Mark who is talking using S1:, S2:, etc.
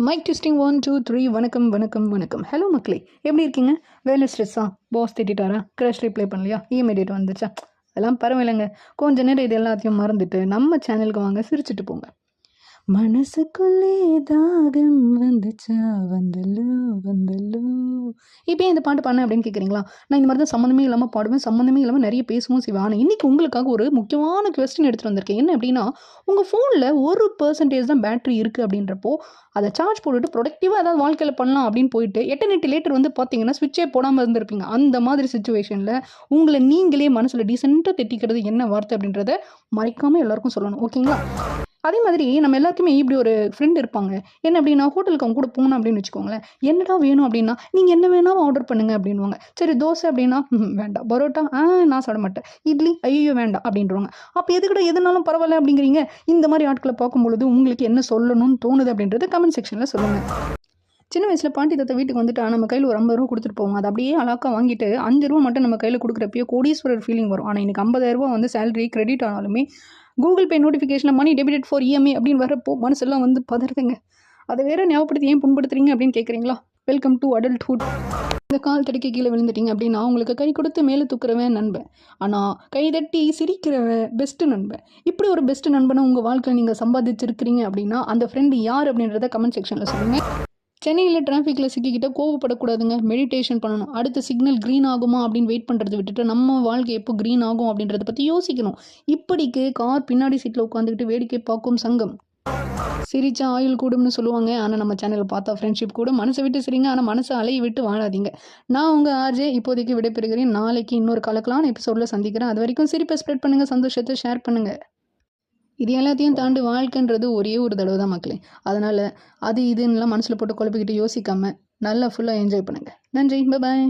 S1: Mic testing 1 2 3 வணக்கம் வணக்கம் வணக்கம். ஹலோ மக்களே, எப்படி இருக்கீங்க? வேலை ஸ்ட்ரெஸ்ஸா? பாஸ் திட்டாரா? க்ரஷ் ரிப்ளை பண்ணலையா? இமெயில் டேட் வந்துச்சா? அதெல்லாம் பரவாயில்லைங்க. கொஞ்ச நேரம் இது எல்லாத்தையும் மறந்துட்டு நம்ம சேனலுக்கு வாங்க, சிரிச்சுட்டு போங்க. மனசுக்குள்ளே தாகம் வந்துச்சா, வந்தலோ வந்தலோ. இப்போ இந்த பாட்டு பாடினேன் அப்படின்னு கேட்குறீங்களா? நான் இந்த மாதிரி தான் சம்மந்தமே இல்லாமல் பாடுவேன், சம்மந்தமே இல்லாமல் நிறைய பேசவும் செய்வேன். ஆனால் இன்றைக்கி உங்களுக்காக ஒரு முக்கியமான கொஸ்டின் எடுத்துகிட்டு வந்திருக்கேன். என்ன அப்படின்னா, உங்கள் ஃபோனில் 1% தான் பேட்டரி இருக்குது அப்படின்றப்போ அதை சார்ஜ் போட்டுட்டு ப்ரொடக்டிவாக ஏதாவது வாழ்க்கையில் பண்ணலாம் அப்படின்னு போயிட்டு 8 லேட்டர் வந்து பார்த்தீங்கன்னா ஸ்விட்சே போடாமல் இருந்திருப்பீங்க. அந்த மாதிரி சுச்சுவேஷனில் உங்களை நீங்களே மனசில் டீசெண்டாக திட்டிக்கிறது என்ன வார்த்தை அப்படின்றத மறைக்காமல் எல்லாருக்கும் சொல்லணும். ஓகேங்களா? அதே மாதிரி நம்ம எல்லாருக்குமே இப்படி ஒரு ஃப்ரெண்ட் இருப்பாங்க. என்ன அப்படின்னா, ஹோட்டலுக்கு அவங்க கூட போகணும் அப்படின்னு வச்சுக்கோங்களேன். என்னடா வேணும் அப்படின்னா, நீங்கள் என்ன வேணாலும் ஆர்டர் பண்ணுங்க அப்படின்வாங்க. சரி தோசை அப்படின்னா வேண்டாம். பரோட்டா நான் சாப்பிட மாட்டேன். இட்லி ஐயோ வேண்டாம் அப்படின்றவாங்க. அப்போ எதுக்கிட்ட எதுனாலும் பரவாயில்ல அப்படிங்கிறீங்க. இந்த மாதிரி ஆட்களை பார்க்கும்பொழுது உங்களுக்கு என்ன சொல்லணும்னு தோணுது அப்படின்றது கமெண்ட் செக்ஷனில் சொல்லுங்கள். சின்ன வயசில் பாட்டி தாத்தா வீட்டுக்கு வந்துட்டா நம்ம கையில் ஒரு 50 ரூபா கொடுத்துட்டு போவோம். அது அப்படியே அழகாக வாங்கிட்டு 5 ரூபா மட்டும் நம்ம கையில் கொடுக்குறப்பயே கோடீஸ்வரர் ஃபீலிங் வரும். ஆனால் இன்றைக்கி 50,000 ரூபா வந்து சேலரி கிரெடிட் ஆனாலுமே கூகுள் பே நோட்டிஃபிகேஷனில் மணி டெபிட்டட் ஃபார் இஎம்ஐ அப்படின்னு வரப்போ மனசெல்லாம் வந்து பதறுதுங்க. அதை வேற ஞாபகப்படுத்தி ஏன் புண்படுத்துறீங்க அப்படின்னு கேட்குறீங்களா? Welcome to adulthood. இந்த கால் தடிக்க கீழே விழுந்துட்டீங்க அப்படின்னா உங்களுக்கு கை கொடுத்து மேலே தூக்குறவன் நண்பன், ஆனால் கை தட்டி சிரிக்கிறவன் பெஸ்ட்டு நண்பன். இப்படி ஒரு பெஸ்ட்டு நண்பனை உங்கள் வாழ்க்கையில் நீங்கள் சம்பாதிச்சிருக்கிறீங்க அப்படின்னா அந்த ஃப்ரெண்டு யார் அப்படின்றத கமெண்ட் செக்ஷனில் சொல்லுங்கள். சென்னையில் டிராஃபிக்கில் சிக்கிக்கிட்ட கோவப்படக்கூடாதுங்க. மெடிடேஷன் பண்ணணும். அடுத்த சிக்னல் க்ரீன் ஆகுமா அப்படின்னு வெயிட் பண்ணுறது விட்டுட்டு நம்ம வாழ்க்கை எப்போ க்ரீன் ஆகும் அப்படின்றத பற்றி யோசிக்கணும். இப்படிக்கு கார் பின்னாடி சீட்டில் உட்காந்துக்கிட்டு வேடிக்கை பார்க்கும் சங்கம். சிரிச்சா ஆயுள் கூடும்னு சொல்லுவாங்க. ஆனால் நம்ம சேனலில் பார்த்தா ஃப்ரெண்ட்ஷிப் கூட. மனசை விட்டு சிரிங்க, ஆனால் மனசை அலையை விட்டு வாழாதீங்க. நான் உங்கள் ஆர்ஜே இப்போதைக்கு விடைபெறுகிறேன். நாளைக்கு இன்னொரு கலக்கலான எபிசோடில் சந்திக்கிறேன். அது வரைக்கும் சிரிப்பை ஸ்ப்ரெட் பண்ணுங்கள், சந்தோஷத்தை ஷேர் பண்ணுங்கள். இது எல்லாத்தையும் தாண்டி வாழ்க்கைன்றது ஒரே ஒரு தடவை தான் மக்களே. அதனால் அது இதுன்னெலாம் மனசில் போட்டு குழப்பிக்கிட்டு யோசிக்காமல் நல்லா ஃபுல்லாக என்ஜாய் பண்ணுங்கள். நன்றி, பாய்.